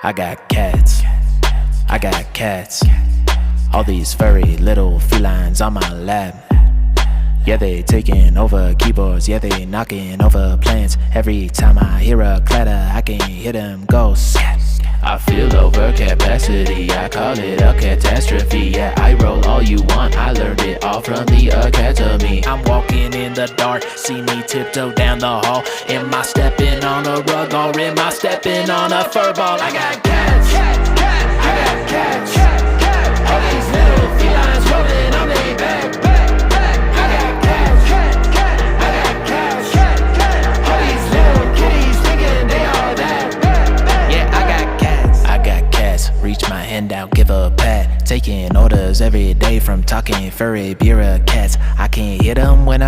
I got cats, I got cats. All these furry little felines on my lap. Yeah, they taking over keyboards, yeah, they knocking over plants. Every time I hear a clatter, I can hear them go. I feel over capacity, I call it a catastrophe. Yeah, I roll all you want, I learned it all from the academy. I'm walking in the dark, see me tiptoe down the hall. Am I stepping on a rug or am I stepping on a fur ball? I got cats, I got cats. All these little felines rolling on their back. I got cats, I got cats. All these little kitties thinking they all that. Yeah, I got cats, I got cats. Reach my hand out, give a pat. Taking orders every day from talking furry bureaucrats. I can't hit them when